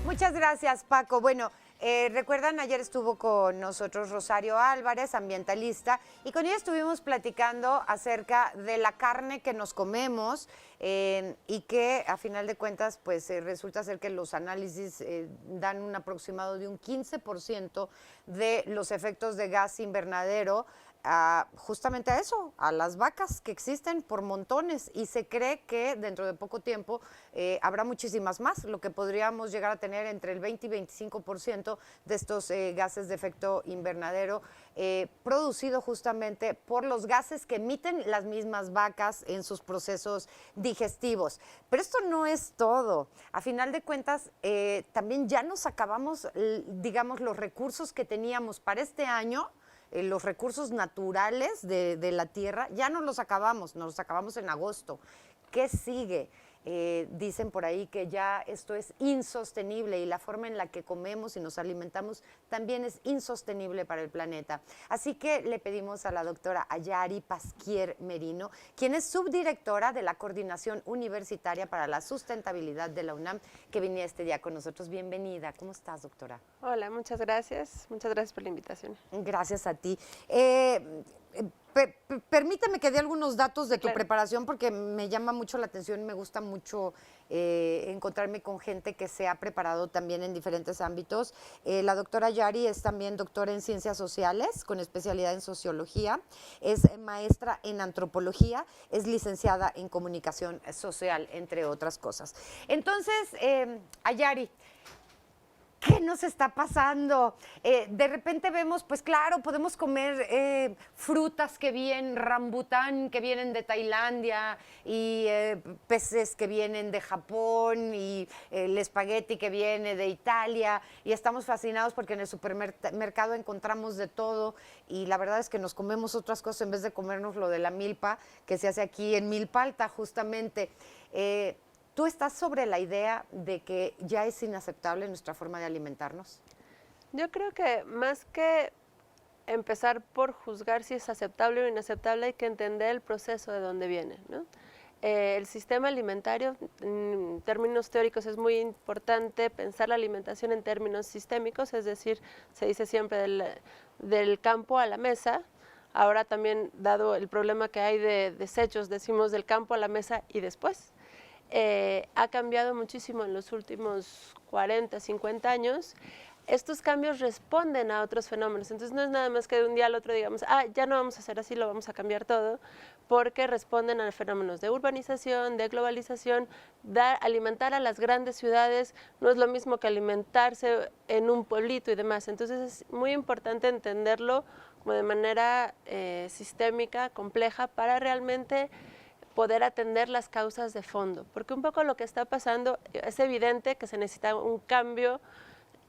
Muchas gracias, Paco. Bueno, recuerdan, ayer estuvo con nosotros Rosario Álvarez, ambientalista, y con ella estuvimos platicando acerca de la carne que nos comemos y que a final de cuentas pues resulta ser que los análisis dan un aproximado de un 15% de los efectos de gas invernadero justamente a eso, a las vacas que existen por montones, y se cree que dentro de poco tiempo habrá muchísimas más, lo que podríamos llegar a tener entre el 20 y 25% de estos gases de efecto invernadero producido justamente por los gases que emiten las mismas vacas en sus procesos digestivos. Pero esto no es todo. A final de cuentas, también ya nos acabamos, digamos, los recursos que teníamos para este año. Los recursos naturales de la tierra, ya no los acabamos, nos los acabamos en agosto. ¿Qué sigue? Dicen por ahí que ya esto es insostenible y la forma en la que comemos y nos alimentamos también es insostenible para el planeta. Así que le pedimos a la doctora Ayari Pasquier Merino, quien es subdirectora de la Coordinación Universitaria para la Sustentabilidad de la UNAM, que viniera este día con nosotros. Bienvenida. ¿Cómo estás, doctora? Hola, muchas gracias. Muchas gracias por la invitación. Gracias a ti. Permíteme que dé algunos datos de tu preparación porque me llama mucho la atención, me gusta mucho encontrarme con gente que se ha preparado también en diferentes ámbitos. La doctora Yari es también doctora en Ciencias Sociales con especialidad en Sociología, es maestra en Antropología, es licenciada en Comunicación Social, entre otras cosas. Entonces, Ayari, ¿qué nos está pasando? De repente vemos, pues claro, podemos comer frutas que vienen, rambután que vienen de Tailandia y peces que vienen de Japón y el espagueti que viene de Italia, y estamos fascinados porque en el supermercado encontramos de todo, y la verdad es que nos comemos otras cosas en vez de comernos lo de la milpa que se hace aquí en Milpalta justamente. ¿Tú estás sobre la idea de que ya es inaceptable nuestra forma de alimentarnos? Yo creo que más que empezar por juzgar si es aceptable o inaceptable, hay que entender el proceso de dónde viene, ¿no? El sistema alimentario, en términos teóricos, es muy importante pensar la alimentación en términos sistémicos, es decir, se dice siempre del campo a la mesa. Ahora también, dado el problema que hay de desechos, decimos del campo a la mesa y después. Ha cambiado muchísimo en los últimos 40, 50 años. Estos cambios responden a otros fenómenos, entonces no es nada más que de un día al otro digamos, ya no vamos a hacer así, lo vamos a cambiar todo, porque responden a fenómenos de urbanización, de globalización. Alimentar a las grandes ciudades no es lo mismo que alimentarse en un pueblito y demás, entonces es muy importante entenderlo como de manera sistémica, compleja, para realmente poder atender las causas de fondo, porque un poco lo que está pasando, es evidente que se necesita un cambio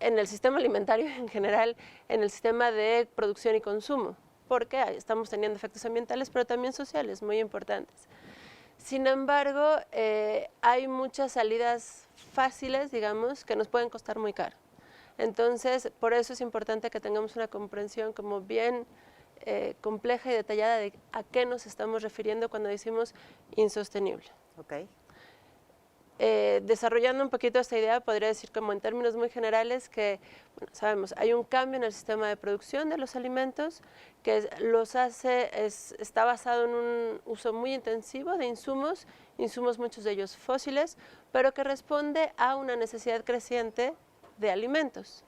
en el sistema alimentario en general, en el sistema de producción y consumo, porque estamos teniendo efectos ambientales, pero también sociales muy importantes. Sin embargo, hay muchas salidas fáciles, digamos, que nos pueden costar muy caro. Entonces, por eso es importante que tengamos una comprensión como bien compleja y detallada de a qué nos estamos refiriendo cuando decimos insostenible. Okay. Desarrollando un poquito esta idea, podría decir como en términos muy generales que, bueno, sabemos, hay un cambio en el sistema de producción de los alimentos que está basado en un uso muy intensivo de insumos muchos de ellos fósiles, pero que responde a una necesidad creciente de alimentos.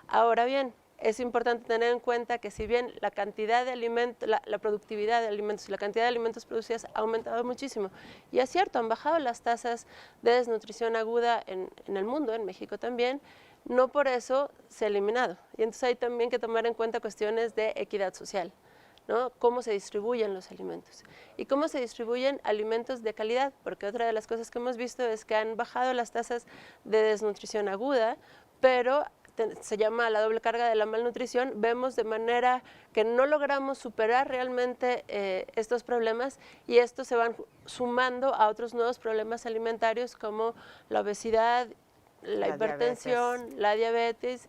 Ahora bien, es importante tener en cuenta que si bien la cantidad de alimentos, la productividad de alimentos y la cantidad de alimentos producidos ha aumentado muchísimo, y es cierto, han bajado las tasas de desnutrición aguda en el mundo, en México también, no por eso se ha eliminado. Y entonces hay también que tomar en cuenta cuestiones de equidad social, ¿no? Cómo se distribuyen los alimentos y cómo se distribuyen alimentos de calidad, porque otra de las cosas que hemos visto es que han bajado las tasas de desnutrición aguda, pero se llama la doble carga de la malnutrición. Vemos de manera que no logramos superar realmente estos problemas, y estos se van sumando a otros nuevos problemas alimentarios como la obesidad, la hipertensión, la diabetes,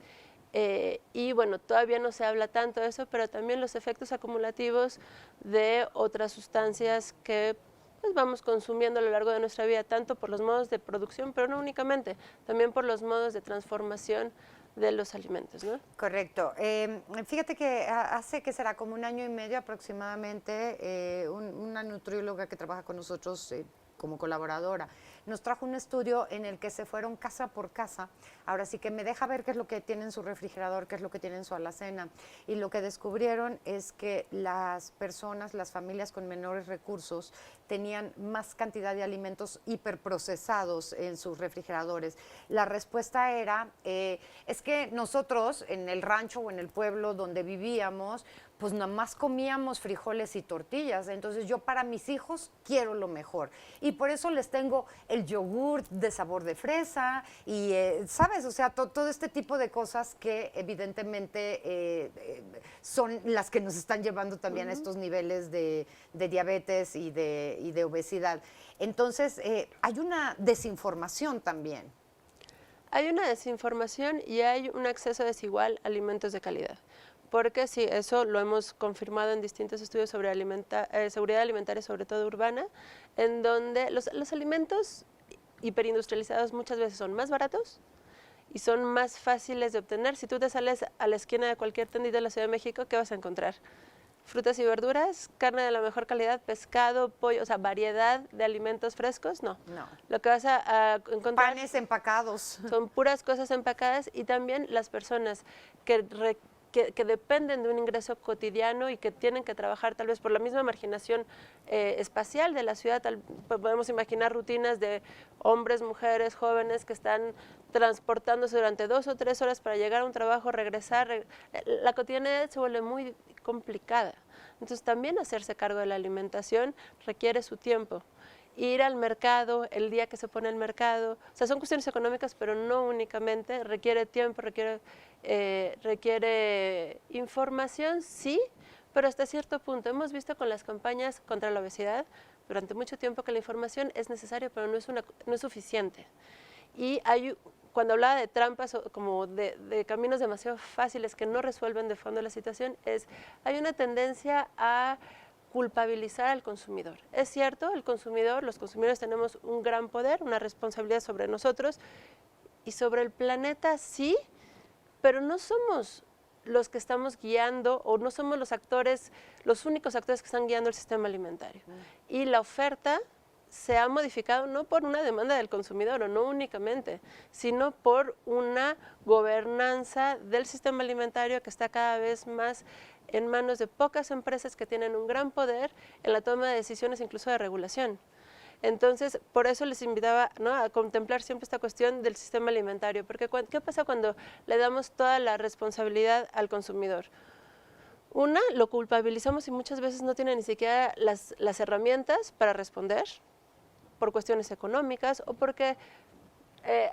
y bueno, todavía no se habla tanto de eso, pero también los efectos acumulativos de otras sustancias que pues vamos consumiendo a lo largo de nuestra vida, tanto por los modos de producción, pero no únicamente, también por los modos de transformación de los alimentos, ¿no? Correcto. Fíjate que hace que será como 1 año y medio aproximadamente, una nutrióloga que trabaja con nosotros como colaboradora, nos trajo un estudio en el que se fueron casa por casa. Ahora sí que me deja ver qué es lo que tiene en su refrigerador, qué es lo que tiene en su alacena. Y lo que descubrieron es que las personas, las familias con menores recursos, tenían más cantidad de alimentos hiperprocesados en sus refrigeradores. La respuesta era, es que nosotros en el rancho o en el pueblo donde vivíamos, pues nada más comíamos frijoles y tortillas. Entonces yo para mis hijos quiero lo mejor. Y por eso les tengo el yogur de sabor de fresa y, ¿sabes? O sea, todo este tipo de cosas que evidentemente son las que nos están llevando también a estos niveles de diabetes y de obesidad. Entonces, hay una desinformación también. Hay una desinformación y hay un acceso desigual a alimentos de calidad. Porque sí, eso lo hemos confirmado en distintos estudios sobre seguridad alimentaria, sobre todo urbana, en donde los alimentos hiperindustrializados muchas veces son más baratos y son más fáciles de obtener. Si tú te sales a la esquina de cualquier tiendita de la Ciudad de México, ¿qué vas a encontrar? Frutas y verduras, carne de la mejor calidad, pescado, pollo, o sea, variedad de alimentos frescos, no. No. Lo que vas a encontrar Panes empacados. son puras cosas empacadas y también las personas que dependen de un ingreso cotidiano y que tienen que trabajar tal vez por la misma marginación espacial de la ciudad. Podemos imaginar rutinas de hombres, mujeres, jóvenes que están transportándose durante 2 o 3 horas para llegar a un trabajo, regresar. La cotidianidad se vuelve muy complicada. Entonces también hacerse cargo de la alimentación requiere su tiempo. Ir al mercado, el día que se pone el mercado, o sea, son cuestiones económicas, pero no únicamente, requiere tiempo, requiere información, sí, pero hasta cierto punto. Hemos visto con las campañas contra la obesidad durante mucho tiempo que la información es necesaria, pero no es suficiente. Y cuando hablaba de trampas o como de caminos demasiado fáciles que no resuelven de fondo la situación, hay una tendencia a culpabilizar al consumidor. Es cierto, los consumidores tenemos un gran poder, una responsabilidad sobre nosotros y sobre el planeta sí, pero no somos los que estamos guiando o no somos los únicos actores que están guiando el sistema alimentario. Y la oferta se ha modificado no por una demanda del consumidor o no únicamente, sino por una gobernanza del sistema alimentario que está cada vez más en manos de pocas empresas que tienen un gran poder en la toma de decisiones, incluso de regulación. Entonces, por eso les invitaba, ¿no?, a contemplar siempre esta cuestión del sistema alimentario, porque ¿qué pasa cuando le damos toda la responsabilidad al consumidor? Una, lo culpabilizamos y muchas veces no tiene ni siquiera las herramientas para responder por cuestiones económicas o porque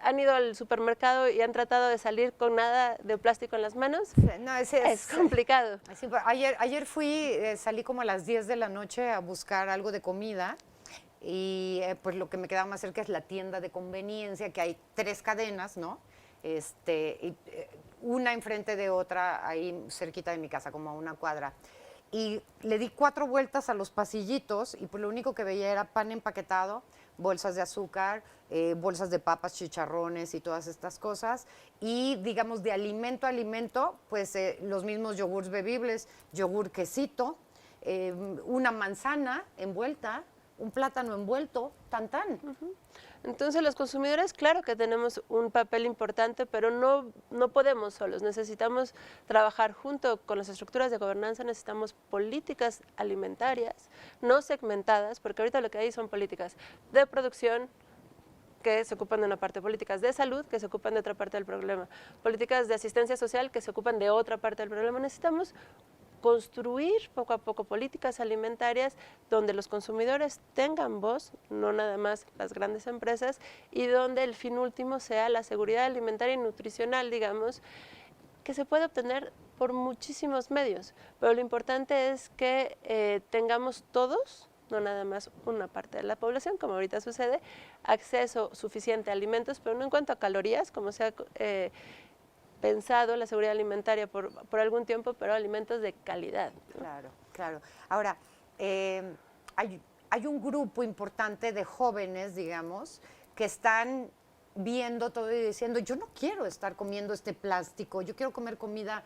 han ido al supermercado y han tratado de salir con nada de plástico en las manos. No, es complicado. Ayer salí como a las 10 de la noche a buscar algo de comida y pues lo que me quedaba más cerca es la tienda de conveniencia, que hay 3 cadenas, ¿no? Una enfrente de otra, ahí cerquita de mi casa, como a 1 cuadra. Y le di 4 vueltas a los pasillitos y pues lo único que veía era pan empaquetado, bolsas de azúcar, bolsas de papas, chicharrones y todas estas cosas. Y digamos de alimento a alimento, pues los mismos yogures bebibles, yogur quesito, una manzana envuelta, un plátano envuelto, tan. Entonces los consumidores, claro que tenemos un papel importante, pero no podemos solos. Necesitamos trabajar junto con las estructuras de gobernanza, necesitamos políticas alimentarias, no segmentadas, porque ahorita lo que hay son políticas de producción que se ocupan de una parte, políticas de salud que se ocupan de otra parte del problema, políticas de asistencia social que se ocupan de otra parte del problema. Necesitamos construir poco a poco políticas alimentarias donde los consumidores tengan voz, no nada más las grandes empresas, y donde el fin último sea la seguridad alimentaria y nutricional, digamos, que se puede obtener por muchísimos medios. Pero lo importante es que tengamos todos, no nada más una parte de la población, como ahorita sucede, acceso suficiente a alimentos, pero no en cuanto a calorías, como se ha pensado la seguridad alimentaria por algún tiempo, pero alimentos de calidad, ¿no? Claro, claro. Ahora, hay un grupo importante de jóvenes, digamos, que están viendo todo y diciendo, yo no quiero estar comiendo este plástico, yo quiero comer comida.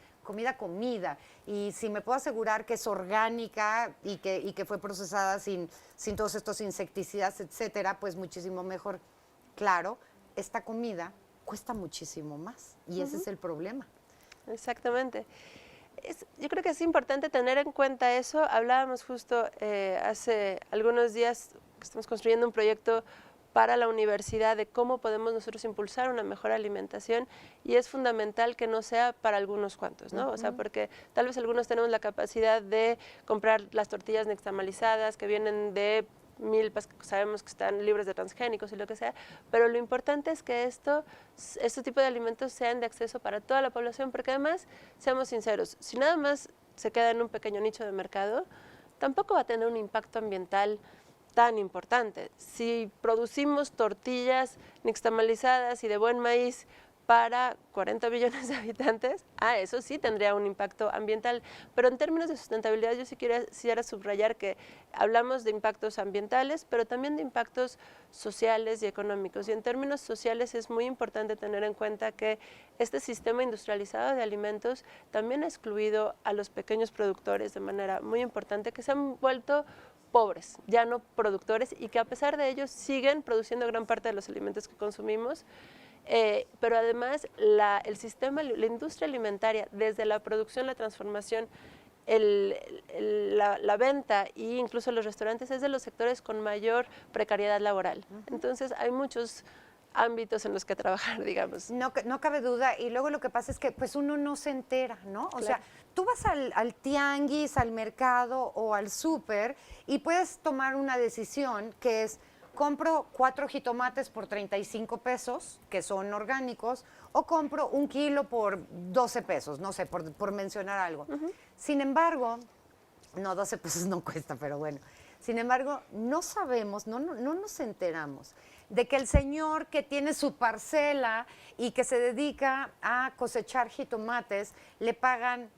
Y si me puedo asegurar que es orgánica y que fue procesada sin todos estos insecticidas, etcétera, pues muchísimo mejor. Claro, esta comida cuesta muchísimo más y ese es el problema. Exactamente. Yo creo que es importante tener en cuenta eso. Hablábamos justo hace algunos días que estamos construyendo un proyecto para la universidad de cómo podemos nosotros impulsar una mejor alimentación y es fundamental que no sea para algunos cuantos, ¿no? O sea, porque tal vez algunos tenemos la capacidad de comprar las tortillas nixtamalizadas que vienen de milpas, que sabemos que están libres de transgénicos y lo que sea, pero lo importante es que este tipo de alimentos sean de acceso para toda la población, porque además, seamos sinceros, si nada más se queda en un pequeño nicho de mercado, tampoco va a tener un impacto ambiental tan importante. Si producimos tortillas nixtamalizadas y de buen maíz para 40 millones de habitantes, eso sí tendría un impacto ambiental. Pero en términos de sustentabilidad, yo sí quisiera subrayar que hablamos de impactos ambientales, pero también de impactos sociales y económicos. Y en términos sociales es muy importante tener en cuenta que este sistema industrializado de alimentos también ha excluido a los pequeños productores de manera muy importante, que se han vuelto pobres, ya no productores, y que a pesar de ello siguen produciendo gran parte de los alimentos que consumimos. Pero además el sistema, la industria alimentaria, desde la producción, la transformación, la venta e incluso los restaurantes, es de los sectores con mayor precariedad laboral. Entonces hay muchos ámbitos en los que trabajar, digamos. No cabe duda, y luego lo que pasa es que pues uno no se entera, ¿no? O sea, tú vas al tianguis, al mercado o al súper y puedes tomar una decisión que es, compro 4 jitomates por 35 pesos, que son orgánicos, o compro 1 kilo por 12 pesos, no sé, por mencionar algo. Sin embargo, no, 12 pesos no cuesta, pero bueno. Sin embargo, no sabemos, no nos enteramos de que el señor que tiene su parcela y que se dedica a cosechar jitomates, le pagan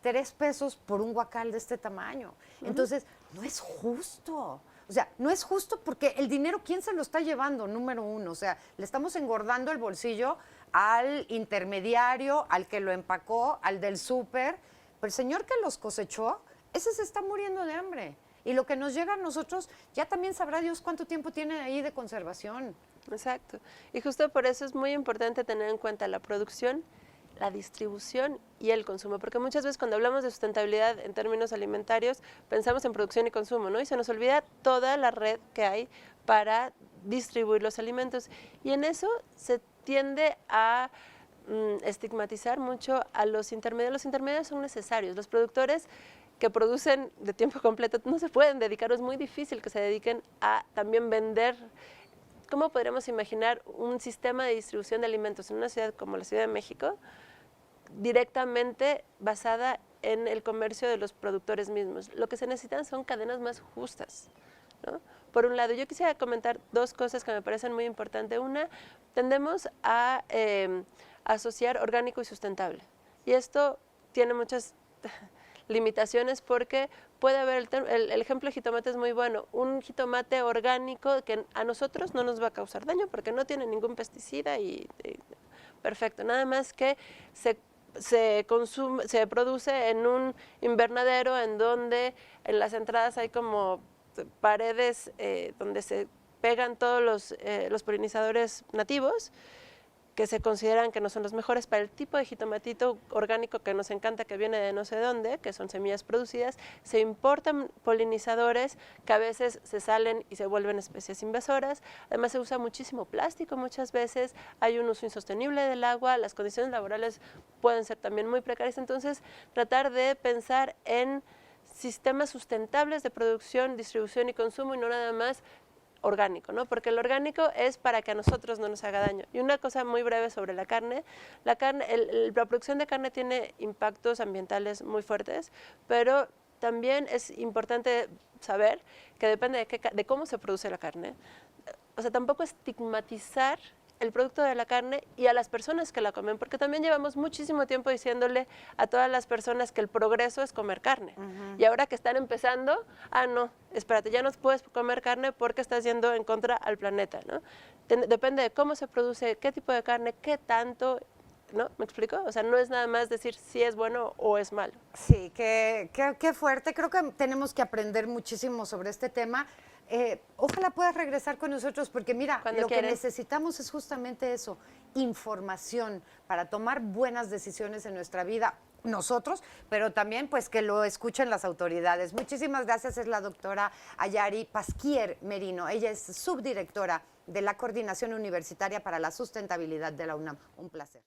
3 pesos por un guacal de este tamaño. Entonces, no es justo. O sea, no es justo porque el dinero, ¿quién se lo está llevando? Número uno, o sea, le estamos engordando el bolsillo al intermediario, al que lo empacó, al del súper. Pero el señor que los cosechó, ese se está muriendo de hambre. Y lo que nos llega a nosotros, ya también sabrá Dios cuánto tiempo tiene ahí de conservación. Exacto. Y justo por eso es muy importante tener en cuenta la producción, la distribución y el consumo, porque muchas veces cuando hablamos de sustentabilidad en términos alimentarios, pensamos en producción y consumo, ¿no? Y se nos olvida toda la red que hay para distribuir los alimentos. Y en eso se tiende a estigmatizar mucho a los intermediarios. Los intermediarios son necesarios. Los productores que producen de tiempo completo no se pueden dedicar, es muy difícil que se dediquen a también vender. ¿Cómo podríamos imaginar un sistema de distribución de alimentos en una ciudad como la Ciudad de México directamente basada en el comercio de los productores mismos? Lo que se necesitan son cadenas más justas, ¿no? Por un lado, yo quisiera comentar 2 cosas que me parecen muy importantes. Una, tendemos a asociar orgánico y sustentable. Y esto tiene muchas limitaciones porque puede haber, el ejemplo de jitomate es muy bueno, un jitomate orgánico que a nosotros no nos va a causar daño porque no tiene ningún pesticida y perfecto, nada más que se produce en un invernadero en donde en las entradas hay como paredes donde se pegan todos los polinizadores nativos, que se consideran que no son los mejores para el tipo de jitomatito orgánico que nos encanta, que viene de no sé dónde, que son semillas producidas. Se importan polinizadores que a veces se salen y se vuelven especies invasoras. Además se usa muchísimo plástico muchas veces, hay un uso insostenible del agua, las condiciones laborales pueden ser también muy precarias. Entonces, tratar de pensar en sistemas sustentables de producción, distribución y consumo y no nada más orgánico, ¿no? Porque el orgánico es para que a nosotros no nos haga daño. Y una cosa muy breve sobre la carne, la producción de carne tiene impactos ambientales muy fuertes, pero también es importante saber que depende de cómo se produce la carne. O sea, tampoco estigmatizar el producto de la carne y a las personas que la comen, porque también llevamos muchísimo tiempo diciéndole a todas las personas que el progreso es comer carne. Y ahora que están empezando, no, espérate, ya no puedes comer carne porque estás yendo en contra al planeta, ¿no? Depende de cómo se produce, qué tipo de carne, qué tanto, ¿no? ¿Me explico? O sea, no es nada más decir si es bueno o es malo. Sí, qué fuerte. Creo que tenemos que aprender muchísimo sobre este tema. Ojalá puedas regresar con nosotros porque mira, Cuando lo que quieran. necesitamos es justamente eso, información para tomar buenas decisiones en nuestra vida, nosotros, pero también pues que lo escuchen las autoridades. Muchísimas gracias, es la doctora Ayari Pasquier Merino. Ella es subdirectora de la Coordinación Universitaria para la Sustentabilidad de la UNAM. Un placer.